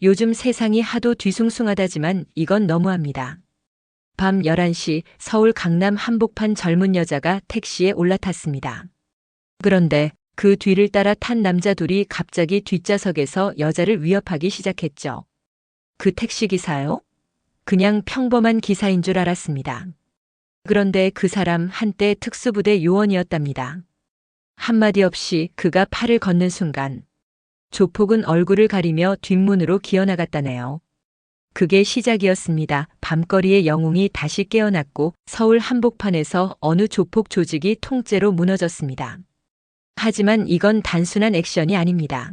요즘 세상이 하도 뒤숭숭하다지만 이건 너무합니다. 밤 11시 서울 강남 한복판 젊은 여자가 택시에 올라탔습니다. 그런데 그 뒤를 따라 탄 남자 둘이 갑자기 뒷좌석에서 여자를 위협하기 시작했죠. 그 택시기사요? 그냥 평범한 기사인 줄 알았습니다. 그런데 그 사람 한때 특수부대 요원이었답니다. 한마디 없이 그가 팔을 걷는 순간 조폭은 얼굴을 가리며 뒷문으로 기어나갔다네요. 그게 시작이었습니다. 밤거리의 영웅이 다시 깨어났고 서울 한복판에서 어느 조폭 조직이 통째로 무너졌습니다. 하지만 이건 단순한 액션이 아닙니다.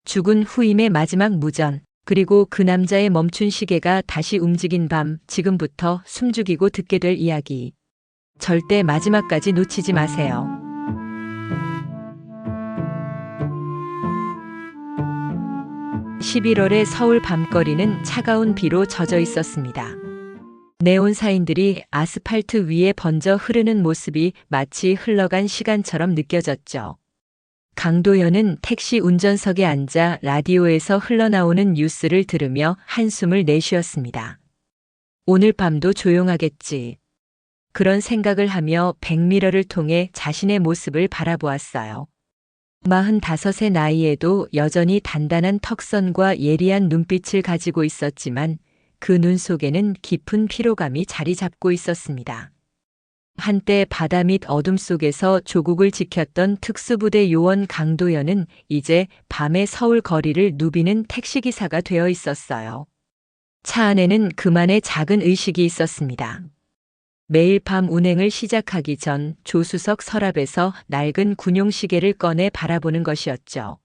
죽은 후임의 마지막 무전, 그리고 그 남자의 멈춘 시계가 다시 움직인 밤, 지금부터 숨죽이고 듣게 될 이야기. 절대 마지막까지 놓치지 마세요. 11월의 서울 밤거리는 차가운 비로 젖어 있었습니다. 네온 사인들이 아스팔트 위에 번져 흐르는 모습이 마치 흘러간 시간처럼 느껴졌죠. 강도연은 택시 운전석에 앉아 라디오에서 흘러나오는 뉴스를 들으며 한숨을 내쉬었습니다. 오늘 밤도 조용하겠지. 그런 생각을 하며 백미러를 통해 자신의 모습을 바라보았어요. 45의 나이에도 여전히 단단한 턱선과 예리한 눈빛을 가지고 있었지만 그 눈 속에는 깊은 피로감이 자리 잡고 있었습니다. 한때 바다 및 어둠 속에서 조국을 지켰던 특수부대 요원 강도연은 이제 밤의 서울 거리를 누비는 택시기사가 되어 있었어요. 차 안에는 그만의 작은 의식이 있었습니다. 매일 밤 운행을 시작하기 전 조수석 서랍에서 낡은 군용시계를 꺼내 바라보는 것이었죠.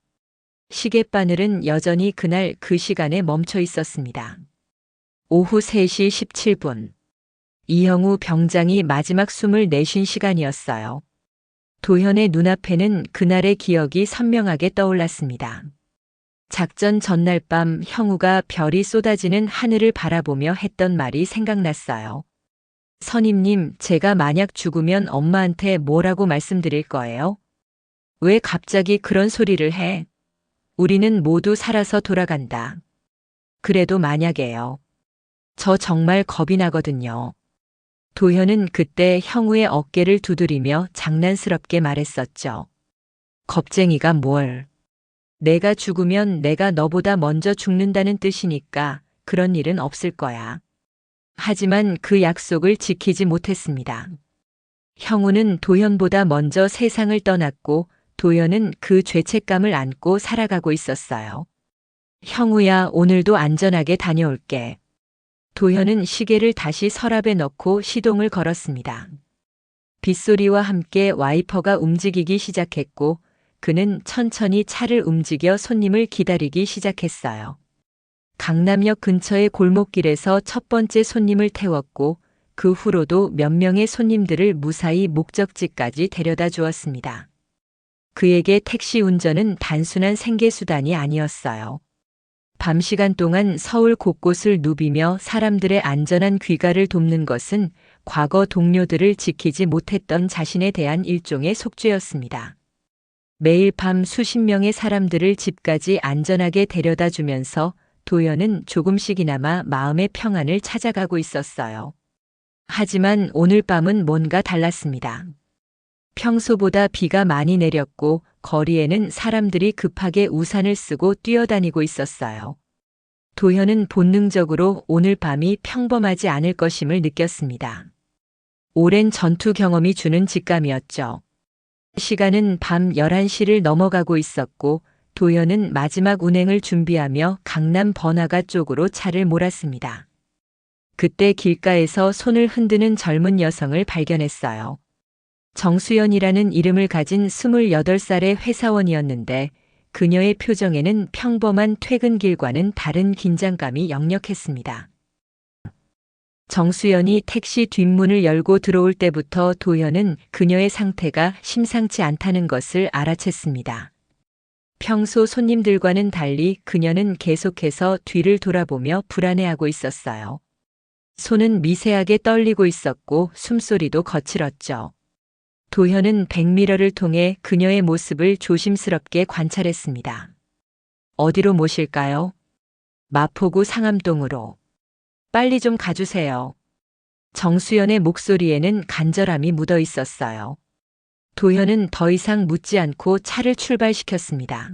시계바늘은 여전히 그날 그 시간에 멈춰 있었습니다. 오후 3시 17분. 이형우 병장이 마지막 숨을 내쉰 시간이었어요. 도현의 눈앞에는 그날의 기억이 선명하게 떠올랐습니다. 작전 전날 밤 형우가 별이 쏟아지는 하늘을 바라보며 했던 말이 생각났어요. 선임님, 제가 만약 죽으면 엄마한테 뭐라고 말씀드릴 거예요? 왜 갑자기 그런 소리를 해? 우리는 모두 살아서 돌아간다. 그래도 만약에요. 저 정말 겁이 나거든요. 도현은 그때 형우의 어깨를 두드리며 장난스럽게 말했었죠. 겁쟁이가 뭘. 내가 죽으면 내가 너보다 먼저 죽는다는 뜻이니까 그런 일은 없을 거야. 하지만 그 약속을 지키지 못했습니다. 형우는 도현보다 먼저 세상을 떠났고 도현은 그 죄책감을 안고 살아가고 있었어요. 형우야, 오늘도 안전하게 다녀올게. 도현은 시계를 다시 서랍에 넣고 시동을 걸었습니다. 빗소리와 함께 와이퍼가 움직이기 시작했고 그는 천천히 차를 움직여 손님을 기다리기 시작했어요. 강남역 근처의 골목길에서 첫 번째 손님을 태웠고 그 후로도 몇 명의 손님들을 무사히 목적지까지 데려다 주었습니다. 그에게 택시 운전은 단순한 생계수단이 아니었어요. 밤 시간 동안 서울 곳곳을 누비며 사람들의 안전한 귀가를 돕는 것은 과거 동료들을 지키지 못했던 자신에 대한 일종의 속죄였습니다. 매일 밤 수십 명의 사람들을 집까지 안전하게 데려다 주면서 도연은 조금씩이나마 마음의 평안을 찾아가고 있었어요. 하지만 오늘 밤은 뭔가 달랐습니다. 평소보다 비가 많이 내렸고 거리에는 사람들이 급하게 우산을 쓰고 뛰어다니고 있었어요. 도현은 본능적으로 오늘 밤이 평범하지 않을 것임을 느꼈습니다. 오랜 전투 경험이 주는 직감이었죠. 시간은 밤 11시를 넘어가고 있었고 도현은 마지막 운행을 준비하며 강남 번화가 쪽으로 차를 몰았습니다. 그때 길가에서 손을 흔드는 젊은 여성을 발견했어요. 정수연이라는 이름을 가진 28살의 회사원이었는데 그녀의 표정에는 평범한 퇴근길과는 다른 긴장감이 역력했습니다. 정수연이 택시 뒷문을 열고 들어올 때부터 도현은 그녀의 상태가 심상치 않다는 것을 알아챘습니다. 평소 손님들과는 달리 그녀는 계속해서 뒤를 돌아보며 불안해하고 있었어요. 손은 미세하게 떨리고 있었고 숨소리도 거칠었죠. 도현은 백미러를 통해 그녀의 모습을 조심스럽게 관찰했습니다. 어디로 모실까요? 마포구 상암동으로. 빨리 좀 가주세요. 정수연의 목소리에는 간절함이 묻어 있었어요. 도현은 더 이상 묻지 않고 차를 출발시켰습니다.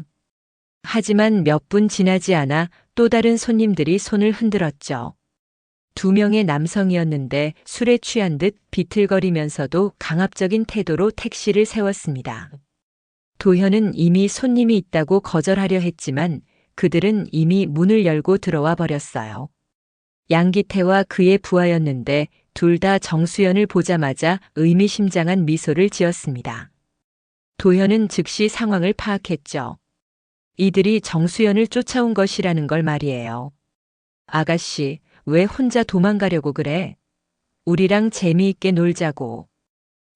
하지만 몇 분 지나지 않아 또 다른 손님들이 손을 흔들었죠. 두 명의 남성이었는데 술에 취한 듯 비틀거리면서도 강압적인 태도로 택시를 세웠습니다. 도현은 이미 손님이 있다고 거절하려 했지만 그들은 이미 문을 열고 들어와 버렸어요. 양기태와 그의 부하였는데 둘 다 정수연을 보자마자 의미심장한 미소를 지었습니다. 도현은 즉시 상황을 파악했죠. 이들이 정수연을 쫓아온 것이라는 걸 말이에요. 아가씨, 왜 혼자 도망가려고 그래? 우리랑 재미있게 놀자고.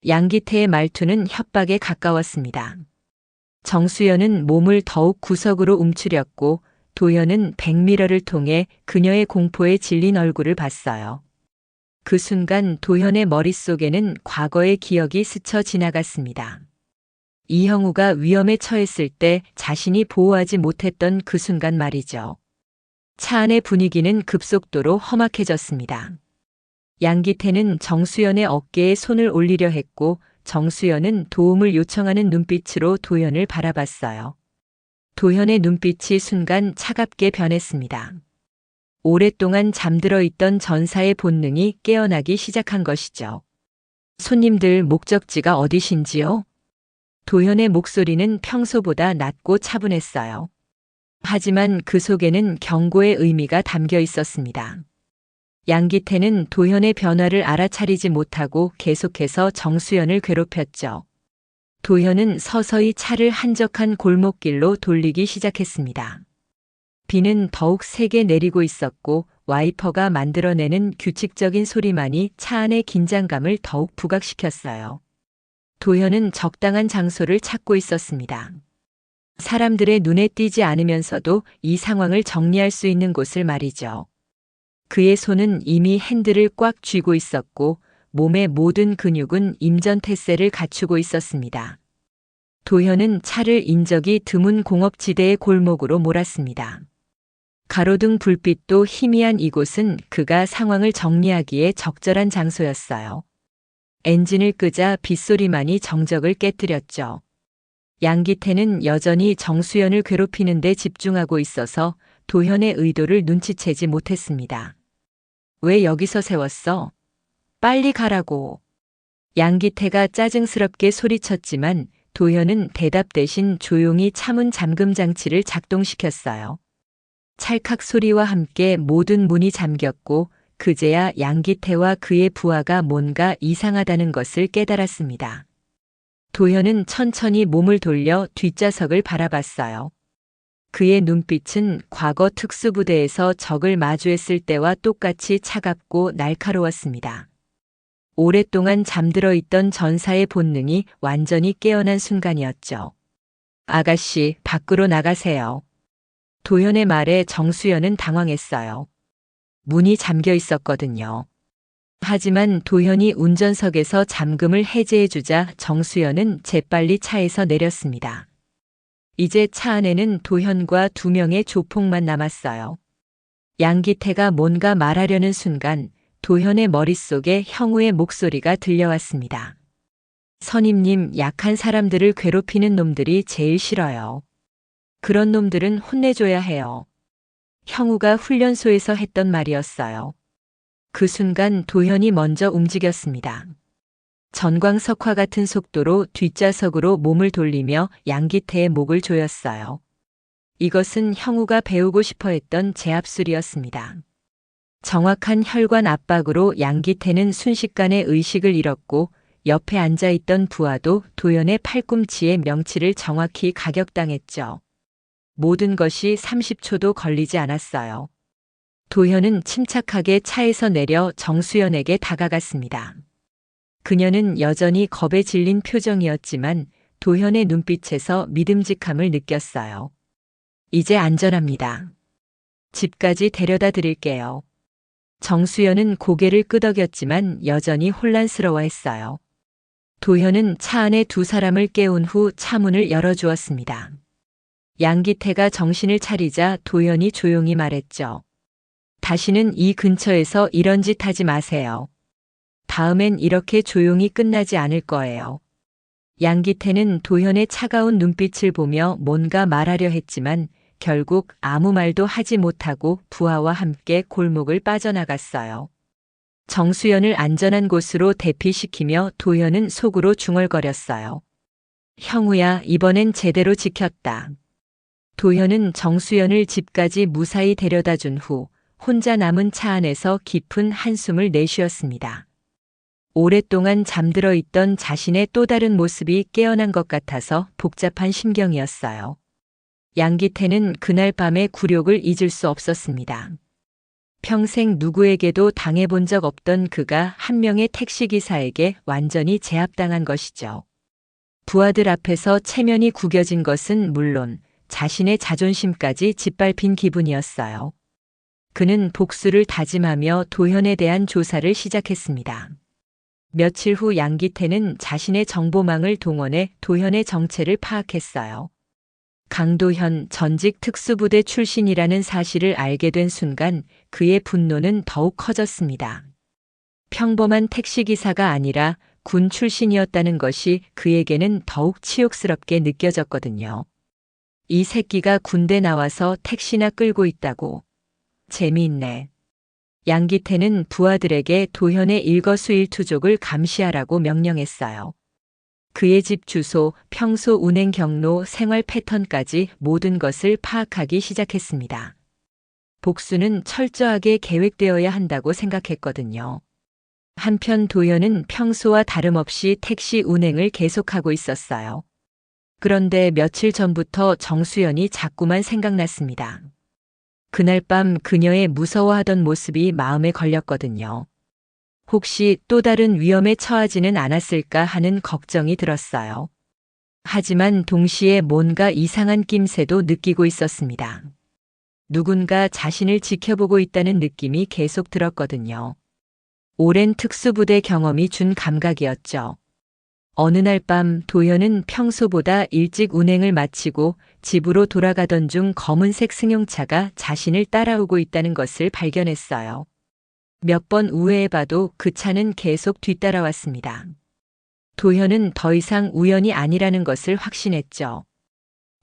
양기태의 말투는 협박에 가까웠습니다. 정수연은 몸을 더욱 구석으로 움츠렸고 도현은 백미러를 통해 그녀의 공포에 질린 얼굴을 봤어요. 그 순간 도현의 머릿속에는 과거의 기억이 스쳐 지나갔습니다. 이형우가 위험에 처했을 때 자신이 보호하지 못했던 그 순간 말이죠. 차 안의 분위기는 급속도로 험악해졌습니다. 양기태는 정수연의 어깨에 손을 올리려 했고 정수연은 도움을 요청하는 눈빛으로 도현을 바라봤어요. 도현의 눈빛이 순간 차갑게 변했습니다. 오랫동안 잠들어 있던 전사의 본능이 깨어나기 시작한 것이죠. 손님들 목적지가 어디신지요? 도현의 목소리는 평소보다 낮고 차분했어요. 하지만 그 속에는 경고의 의미가 담겨 있었습니다. 양기태는 도현의 변화를 알아차리지 못하고 계속해서 정수연을 괴롭혔죠. 도현은 서서히 차를 한적한 골목길로 돌리기 시작했습니다. 비는 더욱 세게 내리고 있었고 와이퍼가 만들어내는 규칙적인 소리만이 차 안의 긴장감을 더욱 부각시켰어요. 도현은 적당한 장소를 찾고 있었습니다. 사람들의 눈에 띄지 않으면서도 이 상황을 정리할 수 있는 곳을 말이죠. 그의 손은 이미 핸들을 꽉 쥐고 있었고 몸의 모든 근육은 임전태세를 갖추고 있었습니다. 도현은 차를 인적이 드문 공업지대의 골목으로 몰았습니다. 가로등 불빛도 희미한 이곳은 그가 상황을 정리하기에 적절한 장소였어요. 엔진을 끄자 빗소리만이 정적을 깨뜨렸죠. 양기태는 여전히 정수연을 괴롭히는 데 집중하고 있어서 도현의 의도를 눈치채지 못했습니다. 왜 여기서 세웠어? 빨리 가라고. 양기태가 짜증스럽게 소리쳤지만 도현은 대답 대신 조용히 차문 잠금 장치를 작동시켰어요. 찰칵 소리와 함께 모든 문이 잠겼고 그제야 양기태와 그의 부하가 뭔가 이상하다는 것을 깨달았습니다. 도현은 천천히 몸을 돌려 뒷좌석을 바라봤어요. 그의 눈빛은 과거 특수부대에서 적을 마주했을 때와 똑같이 차갑고 날카로웠습니다. 오랫동안 잠들어 있던 전사의 본능이 완전히 깨어난 순간이었죠. 아가씨, 밖으로 나가세요. 도현의 말에 정수연은 당황했어요. 문이 잠겨 있었거든요. 하지만 도현이 운전석에서 잠금을 해제해주자 정수연은 재빨리 차에서 내렸습니다. 이제 차 안에는 도현과 두 명의 조폭만 남았어요. 양기태가 뭔가 말하려는 순간 도현의 머릿속에 형우의 목소리가 들려왔습니다. 선임님, 약한 사람들을 괴롭히는 놈들이 제일 싫어요. 그런 놈들은 혼내줘야 해요. 형우가 훈련소에서 했던 말이었어요. 그 순간 도현이 먼저 움직였습니다. 전광석화 같은 속도로 뒷좌석으로 몸을 돌리며 양기태의 목을 조였어요. 이것은 형우가 배우고 싶어 했던 제압술이었습니다. 정확한 혈관 압박으로 양기태는 순식간에 의식을 잃었고 옆에 앉아있던 부하도 도현의 팔꿈치에 명치를 정확히 가격당했죠. 모든 것이 30초도 걸리지 않았어요. 도현은 침착하게 차에서 내려 정수연에게 다가갔습니다. 그녀는 여전히 겁에 질린 표정이었지만 도현의 눈빛에서 믿음직함을 느꼈어요. 이제 안전합니다. 집까지 데려다 드릴게요. 정수연은 고개를 끄덕였지만 여전히 혼란스러워했어요. 도현은 차 안에 두 사람을 깨운 후 차문을 열어주었습니다. 양기태가 정신을 차리자 도현이 조용히 말했죠. 다시는 이 근처에서 이런 짓 하지 마세요. 다음엔 이렇게 조용히 끝나지 않을 거예요. 양기태는 도현의 차가운 눈빛을 보며 뭔가 말하려 했지만 결국 아무 말도 하지 못하고 부하와 함께 골목을 빠져나갔어요. 정수연을 안전한 곳으로 대피시키며 도현은 속으로 중얼거렸어요. 형우야, 이번엔 제대로 지켰다. 도현은 정수연을 집까지 무사히 데려다 준 후 혼자 남은 차 안에서 깊은 한숨을 내쉬었습니다. 오랫동안 잠들어 있던 자신의 또 다른 모습이 깨어난 것 같아서 복잡한 심경이었어요. 양기태는 그날 밤의 굴욕을 잊을 수 없었습니다. 평생 누구에게도 당해본 적 없던 그가 한 명의 택시기사에게 완전히 제압당한 것이죠. 부하들 앞에서 체면이 구겨진 것은 물론 자신의 자존심까지 짓밟힌 기분이었어요. 그는 복수를 다짐하며 도현에 대한 조사를 시작했습니다. 며칠 후 양기태는 자신의 정보망을 동원해 도현의 정체를 파악했어요. 강도현 전직 특수부대 출신이라는 사실을 알게 된 순간 그의 분노는 더욱 커졌습니다. 평범한 택시기사가 아니라 군 출신이었다는 것이 그에게는 더욱 치욕스럽게 느껴졌거든요. 이 새끼가 군대 나와서 택시나 끌고 있다고. 재미있네. 양기태는 부하들에게 도현의 일거수일투족을 감시하라고 명령했어요. 그의 집 주소, 평소 운행 경로, 생활 패턴까지 모든 것을 파악하기 시작했습니다. 복수는 철저하게 계획되어야 한다고 생각했거든요. 한편 도현은 평소와 다름없이 택시 운행을 계속하고 있었어요. 그런데 며칠 전부터 정수연이 자꾸만 생각났습니다. 그날 밤 그녀의 무서워하던 모습이 마음에 걸렸거든요. 혹시 또 다른 위험에 처하지는 않았을까 하는 걱정이 들었어요. 하지만 동시에 뭔가 이상한 낌새도 느끼고 있었습니다. 누군가 자신을 지켜보고 있다는 느낌이 계속 들었거든요. 오랜 특수부대 경험이 준 감각이었죠. 어느 날 밤 도현은 평소보다 일찍 운행을 마치고 집으로 돌아가던 중 검은색 승용차가 자신을 따라오고 있다는 것을 발견했어요. 몇 번 우회해봐도 그 차는 계속 뒤따라왔습니다. 도현은 더 이상 우연이 아니라는 것을 확신했죠.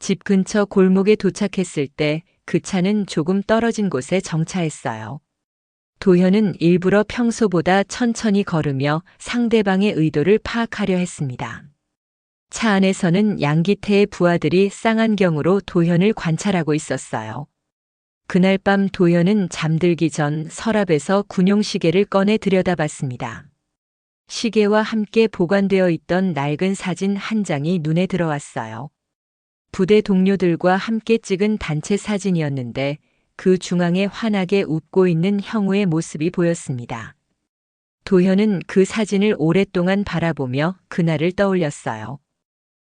집 근처 골목에 도착했을 때 그 차는 조금 떨어진 곳에 정차했어요. 도현은 일부러 평소보다 천천히 걸으며 상대방의 의도를 파악하려 했습니다. 차 안에서는 양기태의 부하들이 쌍안경으로 도현을 관찰하고 있었어요. 그날 밤 도현은 잠들기 전 서랍에서 군용시계를 꺼내 들여다봤습니다. 시계와 함께 보관되어 있던 낡은 사진 한 장이 눈에 들어왔어요. 부대 동료들과 함께 찍은 단체 사진이었는데 그 중앙에 환하게 웃고 있는 형우의 모습이 보였습니다. 도현은 그 사진을 오랫동안 바라보며 그날을 떠올렸어요.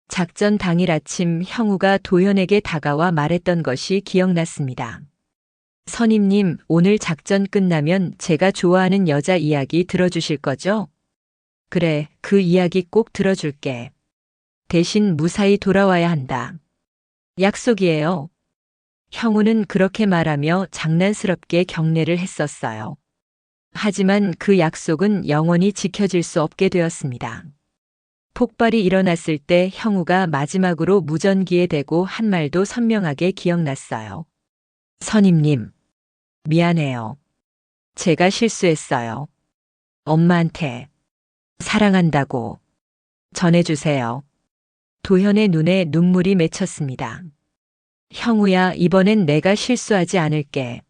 작전 당일 아침 형우가 도현에게 다가와 말했던 것이 기억났습니다. 선임님, 오늘 작전 끝나면 제가 좋아하는 여자 이야기 들어주실 거죠? 그래, 그 이야기 꼭 들어줄게. 대신 무사히 돌아와야 한다. 약속이에요. 형우는 그렇게 말하며 장난스럽게 경례를 했었어요. 하지만 그 약속은 영원히 지켜질 수 없게 되었습니다. 폭발이 일어났을 때 형우가 마지막으로 무전기에 대고 한 말도 선명하게 기억났어요. 선임님, 미안해요. 제가 실수했어요. 엄마한테 사랑한다고 전해주세요. 도현의 눈에 눈물이 맺혔습니다. 형우야, 이번엔 내가 실수하지 않을게.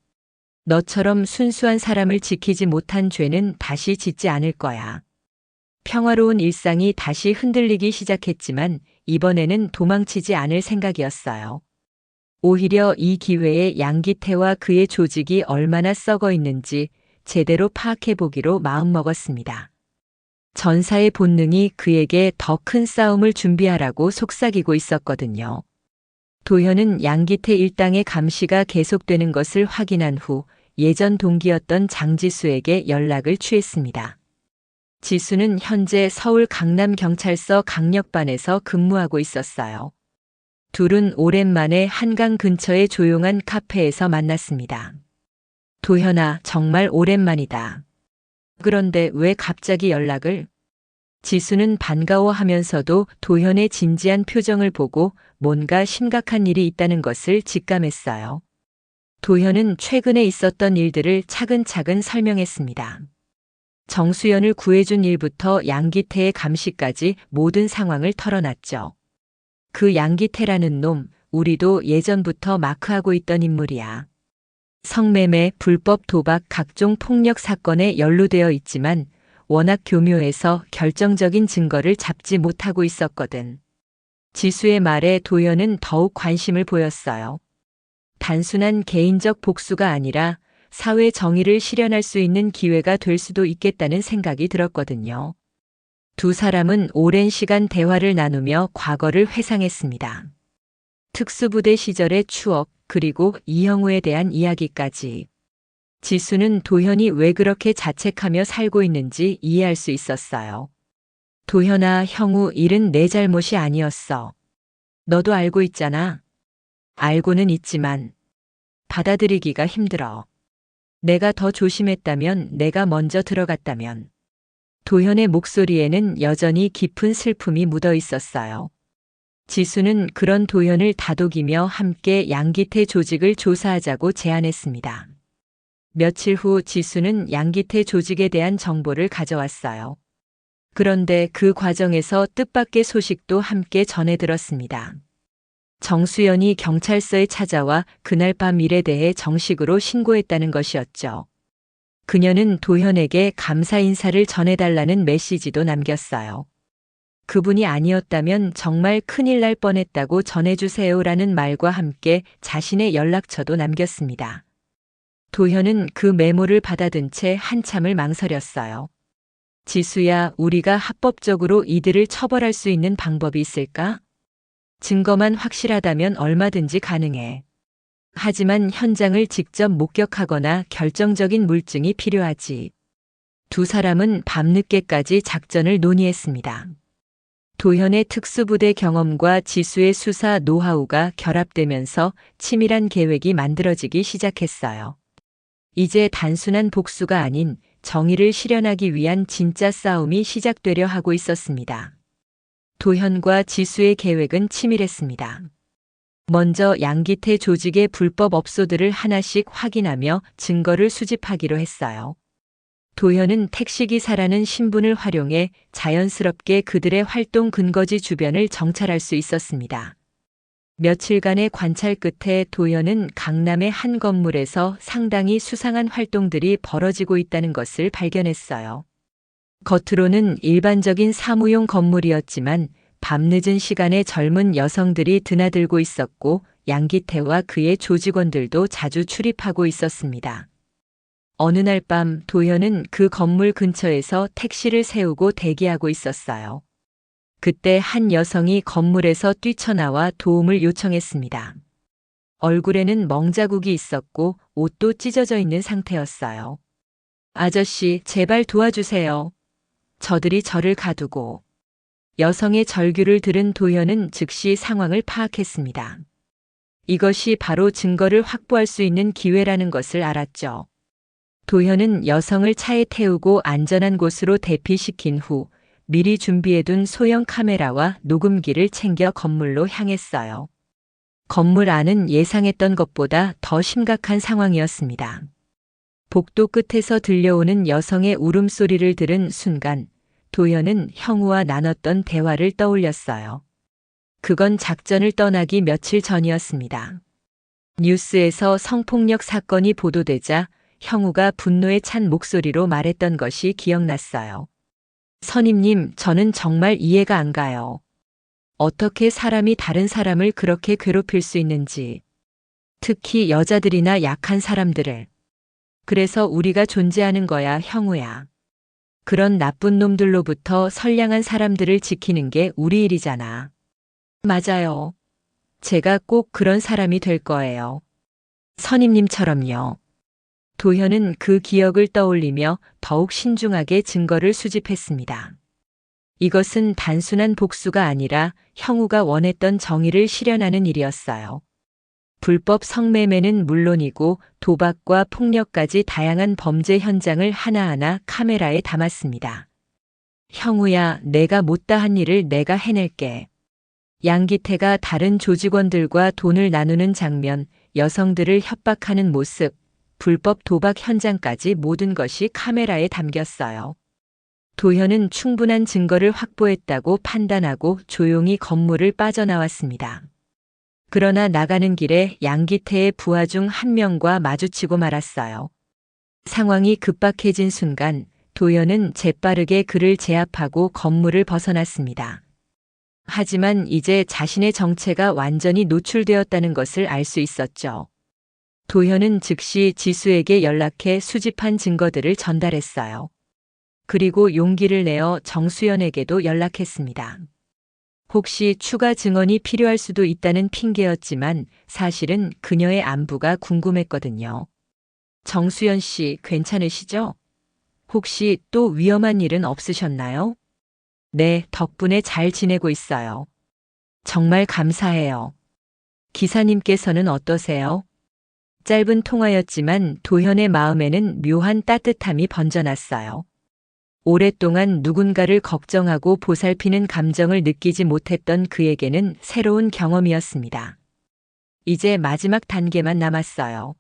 너처럼 순수한 사람을 지키지 못한 죄는 다시 짓지 않을 거야. 평화로운 일상이 다시 흔들리기 시작했지만 이번에는 도망치지 않을 생각이었어요. 오히려 이 기회에 양기태와 그의 조직이 얼마나 썩어 있는지 제대로 파악해 보기로 마음먹었습니다. 전사의 본능이 그에게 더 큰 싸움을 준비하라고 속삭이고 있었거든요. 도현은 양기태 일당의 감시가 계속되는 것을 확인한 후 예전 동기였던 장지수에게 연락을 취했습니다. 지수는 현재 서울 강남경찰서 강력반에서 근무하고 있었어요. 둘은 오랜만에 한강 근처의 조용한 카페에서 만났습니다. 도현아, 정말 오랜만이다. 그런데 왜 갑자기 연락을? 지수는 반가워하면서도 도현의 진지한 표정을 보고 뭔가 심각한 일이 있다는 것을 직감했어요. 도현은 최근에 있었던 일들을 차근차근 설명했습니다. 정수연을 구해준 일부터 양기태의 감시까지 모든 상황을 털어놨죠. 그 양기태라는 놈, 우리도 예전부터 마크하고 있던 인물이야. 성매매, 불법 도박, 각종 폭력 사건에 연루되어 있지만 워낙 교묘해서 결정적인 증거를 잡지 못하고 있었거든. 지수의 말에 도현은 더욱 관심을 보였어요. 단순한 개인적 복수가 아니라 사회 정의를 실현할 수 있는 기회가 될 수도 있겠다는 생각이 들었거든요. 두 사람은 오랜 시간 대화를 나누며 과거를 회상했습니다. 특수부대 시절의 추억, 그리고 이형우에 대한 이야기까지. 지수는 도현이 왜 그렇게 자책하며 살고 있는지 이해할 수 있었어요. 도현아, 형우, 일은 내 잘못이 아니었어. 너도 알고 있잖아. 알고는 있지만 받아들이기가 힘들어. 내가 더 조심했다면, 내가 먼저 들어갔다면. 도현의 목소리에는 여전히 깊은 슬픔이 묻어 있었어요. 지수는 그런 도현을 다독이며 함께 양기태 조직을 조사하자고 제안했습니다. 며칠 후 지수는 양기태 조직에 대한 정보를 가져왔어요. 그런데 그 과정에서 뜻밖의 소식도 함께 전해 들었습니다. 정수연이 경찰서에 찾아와 그날 밤 일에 대해 정식으로 신고했다는 것이었죠. 그녀는 도현에게 감사 인사를 전해달라는 메시지도 남겼어요. 그분이 아니었다면 정말 큰일 날 뻔했다고 전해주세요라는 말과 함께 자신의 연락처도 남겼습니다. 도현은 그 메모를 받아든 채 한참을 망설였어요. 지수야, 우리가 합법적으로 이들을 처벌할 수 있는 방법이 있을까? 증거만 확실하다면 얼마든지 가능해. 하지만 현장을 직접 목격하거나 결정적인 물증이 필요하지. 두 사람은 밤늦게까지 작전을 논의했습니다. 도현의 특수부대 경험과 지수의 수사 노하우가 결합되면서 치밀한 계획이 만들어지기 시작했어요. 이제 단순한 복수가 아닌 정의를 실현하기 위한 진짜 싸움이 시작되려 하고 있었습니다. 도현과 지수의 계획은 치밀했습니다. 먼저 양기태 조직의 불법 업소들을 하나씩 확인하며 증거를 수집하기로 했어요. 도현은 택시기사라는 신분을 활용해 자연스럽게 그들의 활동 근거지 주변을 정찰할 수 있었습니다. 며칠간의 관찰 끝에 도현은 강남의 한 건물에서 상당히 수상한 활동들이 벌어지고 있다는 것을 발견했어요. 겉으로는 일반적인 사무용 건물이었지만 밤늦은 시간에 젊은 여성들이 드나들고 있었고 양기태와 그의 조직원들도 자주 출입하고 있었습니다. 어느 날 밤 도현은 그 건물 근처에서 택시를 세우고 대기하고 있었어요. 그때 한 여성이 건물에서 뛰쳐나와 도움을 요청했습니다. 얼굴에는 멍자국이 있었고 옷도 찢어져 있는 상태였어요. 아저씨, 제발 도와주세요. 저들이 저를 가두고. 여성의 절규를 들은 도현은 즉시 상황을 파악했습니다. 이것이 바로 증거를 확보할 수 있는 기회라는 것을 알았죠. 도현은 여성을 차에 태우고 안전한 곳으로 대피시킨 후 미리 준비해둔 소형 카메라와 녹음기를 챙겨 건물로 향했어요. 건물 안은 예상했던 것보다 더 심각한 상황이었습니다. 복도 끝에서 들려오는 여성의 울음소리를 들은 순간 도현은 형우와 나눴던 대화를 떠올렸어요. 그건 작전을 떠나기 며칠 전이었습니다. 뉴스에서 성폭력 사건이 보도되자 형우가 분노에 찬 목소리로 말했던 것이 기억났어요. 선임님, 저는 정말 이해가 안 가요. 어떻게 사람이 다른 사람을 그렇게 괴롭힐 수 있는지. 특히 여자들이나 약한 사람들을. 그래서 우리가 존재하는 거야, 형우야. 그런 나쁜 놈들로부터 선량한 사람들을 지키는 게 우리 일이잖아. 맞아요. 제가 꼭 그런 사람이 될 거예요. 선임님처럼요. 도현은 그 기억을 떠올리며 더욱 신중하게 증거를 수집했습니다. 이것은 단순한 복수가 아니라 형우가 원했던 정의를 실현하는 일이었어요. 불법 성매매는 물론이고 도박과 폭력까지 다양한 범죄 현장을 하나하나 카메라에 담았습니다. 형우야, 내가 못다한 일을 내가 해낼게. 양기태가 다른 조직원들과 돈을 나누는 장면, 여성들을 협박하는 모습, 불법 도박 현장까지 모든 것이 카메라에 담겼어요. 도현은 충분한 증거를 확보했다고 판단하고 조용히 건물을 빠져나왔습니다. 그러나 나가는 길에 양기태의 부하 중 한 명과 마주치고 말았어요. 상황이 급박해진 순간 도현은 재빠르게 그를 제압하고 건물을 벗어났습니다. 하지만 이제 자신의 정체가 완전히 노출되었다는 것을 알 수 있었죠. 도현은 즉시 지수에게 연락해 수집한 증거들을 전달했어요. 그리고 용기를 내어 정수연에게도 연락했습니다. 혹시 추가 증언이 필요할 수도 있다는 핑계였지만 사실은 그녀의 안부가 궁금했거든요. 정수연 씨, 괜찮으시죠? 혹시 또 위험한 일은 없으셨나요? 네, 덕분에 잘 지내고 있어요. 정말 감사해요. 기사님께서는 어떠세요? 짧은 통화였지만 도현의 마음에는 묘한 따뜻함이 번져났어요. 오랫동안 누군가를 걱정하고 보살피는 감정을 느끼지 못했던 그에게는 새로운 경험이었습니다. 이제 마지막 단계만 남았어요.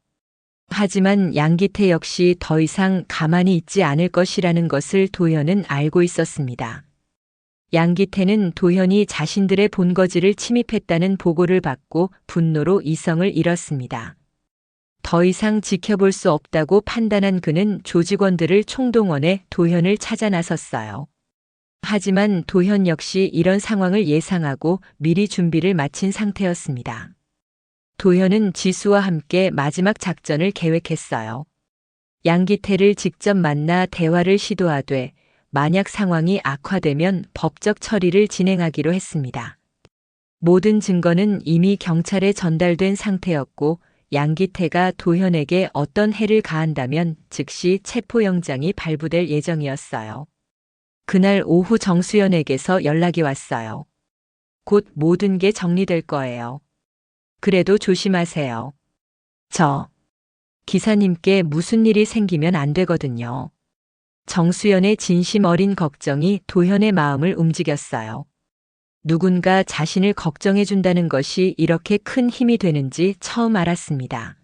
하지만 양기태 역시 더 이상 가만히 있지 않을 것이라는 것을 도현은 알고 있었습니다. 양기태는 도현이 자신들의 본거지를 침입했다는 보고를 받고 분노로 이성을 잃었습니다. 더 이상 지켜볼 수 없다고 판단한 그는 조직원들을 총동원해 도현을 찾아 나섰어요. 하지만 도현 역시 이런 상황을 예상하고 미리 준비를 마친 상태였습니다. 도현은 지수와 함께 마지막 작전을 계획했어요. 양기태를 직접 만나 대화를 시도하되 만약 상황이 악화되면 법적 처리를 진행하기로 했습니다. 모든 증거는 이미 경찰에 전달된 상태였고 양기태가 도현에게 어떤 해를 가한다면 즉시 체포영장이 발부될 예정이었어요. 그날 오후 정수연에게서 연락이 왔어요. 곧 모든 게 정리될 거예요. 그래도 조심하세요. 기사님께 무슨 일이 생기면 안 되거든요. 정수연의 진심 어린 걱정이 도현의 마음을 움직였어요. 누군가 자신을 걱정해준다는 것이 이렇게 큰 힘이 되는지 처음 알았습니다.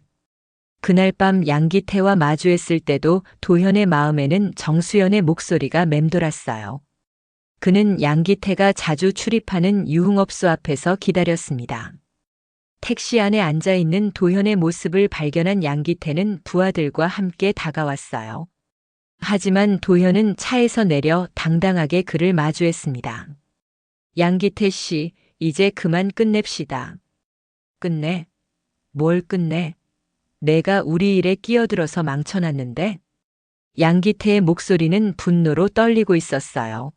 그날 밤 양기태와 마주했을 때도 도현의 마음에는 정수연의 목소리가 맴돌았어요. 그는 양기태가 자주 출입하는 유흥업소 앞에서 기다렸습니다. 택시 안에 앉아있는 도현의 모습을 발견한 양기태는 부하들과 함께 다가왔어요. 하지만 도현은 차에서 내려 당당하게 그를 마주했습니다. 양기태 씨, 이제 그만 끝냅시다. 끝내? 뭘 끝내? 내가 우리 일에 끼어들어서 망쳐놨는데? 양기태의 목소리는 분노로 떨리고 있었어요.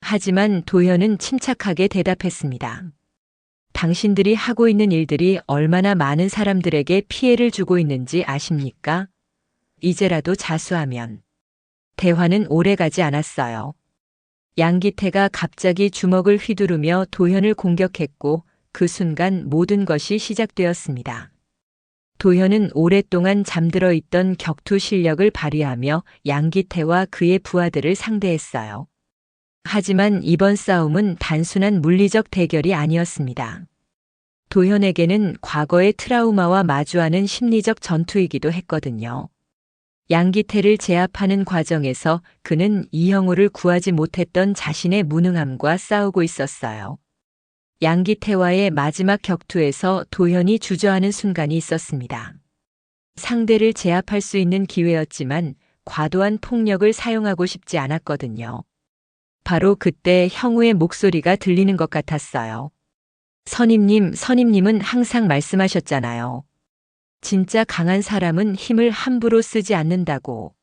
하지만 도현은 침착하게 대답했습니다. 당신들이 하고 있는 일들이 얼마나 많은 사람들에게 피해를 주고 있는지 아십니까? 이제라도 자수하면. 대화는 오래가지 않았어요. 양기태가 갑자기 주먹을 휘두르며 도현을 공격했고 그 순간 모든 것이 시작되었습니다. 도현은 오랫동안 잠들어 있던 격투 실력을 발휘하며 양기태와 그의 부하들을 상대했어요. 하지만 이번 싸움은 단순한 물리적 대결이 아니었습니다. 도현에게는 과거의 트라우마와 마주하는 심리적 전투이기도 했거든요. 양기태를 제압하는 과정에서 그는 이형우를 구하지 못했던 자신의 무능함과 싸우고 있었어요. 양기태와의 마지막 격투에서 도현이 주저하는 순간이 있었습니다. 상대를 제압할 수 있는 기회였지만 과도한 폭력을 사용하고 싶지 않았거든요. 바로 그때 형우의 목소리가 들리는 것 같았어요. 선임님은 항상 말씀하셨잖아요. 진짜 강한 사람은 힘을 함부로 쓰지 않는다고.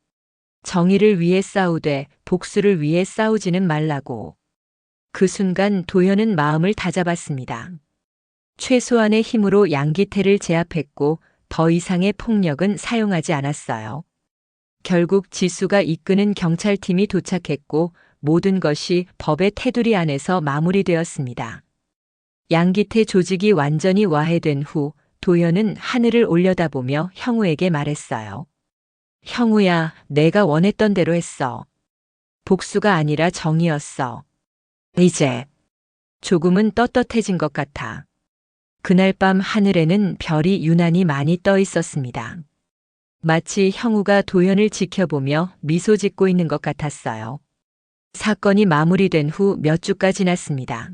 정의를 위해 싸우되 복수를 위해 싸우지는 말라고. 그 순간 도현은 마음을 다잡았습니다. 최소한의 힘으로 양기태를 제압했고 더 이상의 폭력은 사용하지 않았어요. 결국 지수가 이끄는 경찰팀이 도착했고 모든 것이 법의 테두리 안에서 마무리되었습니다. 양기태 조직이 완전히 와해된 후 도현은 하늘을 올려다보며 형우에게 말했어요. 형우야, 내가 원했던 대로 했어. 복수가 아니라 정의였어. 이제 조금은 떳떳해진 것 같아. 그날 밤 하늘에는 별이 유난히 많이 떠 있었습니다. 마치 형우가 도현을 지켜보며 미소 짓고 있는 것 같았어요. 사건이 마무리된 후 몇 주가 지났습니다.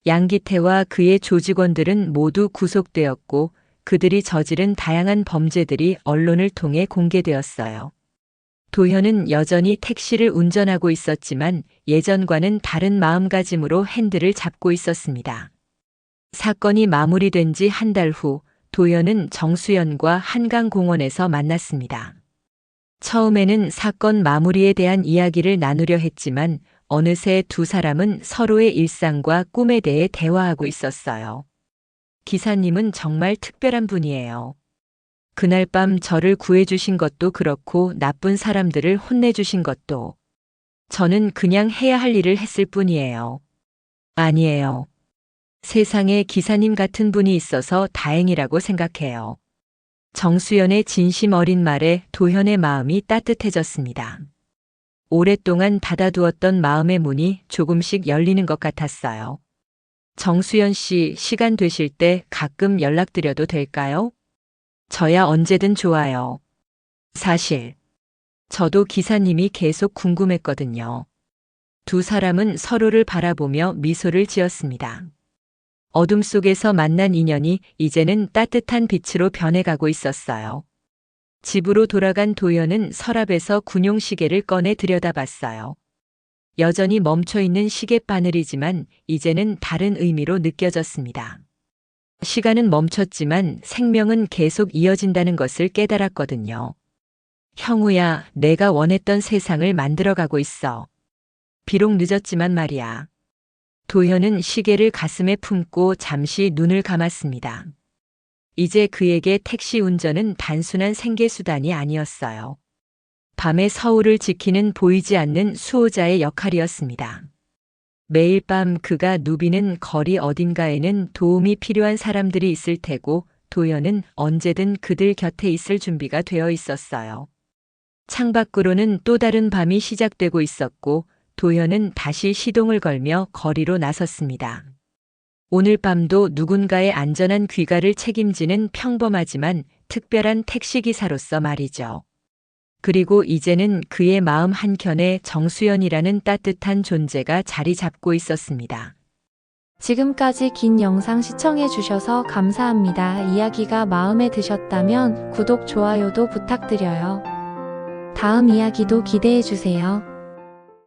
양기태와 그의 조직원들은 모두 구속되었고 그들이 저지른 다양한 범죄들이 언론을 통해 공개되었어요. 도현은 여전히 택시를 운전하고 있었지만 예전과는 다른 마음가짐으로 핸들을 잡고 있었습니다. 사건이 마무리된 지 한 달 후 도현은 정수연과 한강공원에서 만났습니다. 처음에는 사건 마무리에 대한 이야기를 나누려 했지만 어느새 두 사람은 서로의 일상과 꿈에 대해 대화하고 있었어요. 기사님은 정말 특별한 분이에요. 그날 밤 저를 구해주신 것도 그렇고 나쁜 사람들을 혼내주신 것도. 저는 그냥 해야 할 일을 했을 뿐이에요. 아니에요. 세상에 기사님 같은 분이 있어서 다행이라고 생각해요. 정수연의 진심 어린 말에 도현의 마음이 따뜻해졌습니다. 오랫동안 닫아두었던 마음의 문이 조금씩 열리는 것 같았어요. 정수연 씨, 시간 되실 때 가끔 연락드려도 될까요? 저야 언제든 좋아요. 사실, 저도 기사님이 계속 궁금했거든요. 두 사람은 서로를 바라보며 미소를 지었습니다. 어둠 속에서 만난 인연이 이제는 따뜻한 빛으로 변해가고 있었어요. 집으로 돌아간 도현은 서랍에서 군용시계를 꺼내 들여다봤어요. 여전히 멈춰있는 시계바늘이지만 이제는 다른 의미로 느껴졌습니다. 시간은 멈췄지만 생명은 계속 이어진다는 것을 깨달았거든요. 형우야, 내가 원했던 세상을 만들어가고 있어. 비록 늦었지만 말이야. 도현은 시계를 가슴에 품고 잠시 눈을 감았습니다. 이제 그에게 택시 운전은 단순한 생계수단이 아니었어요. 밤에 서울을 지키는 보이지 않는 수호자의 역할이었습니다. 매일 밤 그가 누비는 거리 어딘가에는 도움이 필요한 사람들이 있을 테고 도현은 언제든 그들 곁에 있을 준비가 되어 있었어요. 창밖으로는 또 다른 밤이 시작되고 있었고 도현은 다시 시동을 걸며 거리로 나섰습니다. 오늘 밤도 누군가의 안전한 귀가를 책임지는 평범하지만 특별한 택시기사로서 말이죠. 그리고 이제는 그의 마음 한켠에 정수연이라는 따뜻한 존재가 자리 잡고 있었습니다. 지금까지 긴 영상 시청해 주셔서 감사합니다. 이야기가 마음에 드셨다면 구독, 좋아요도 부탁드려요. 다음 이야기도 기대해 주세요.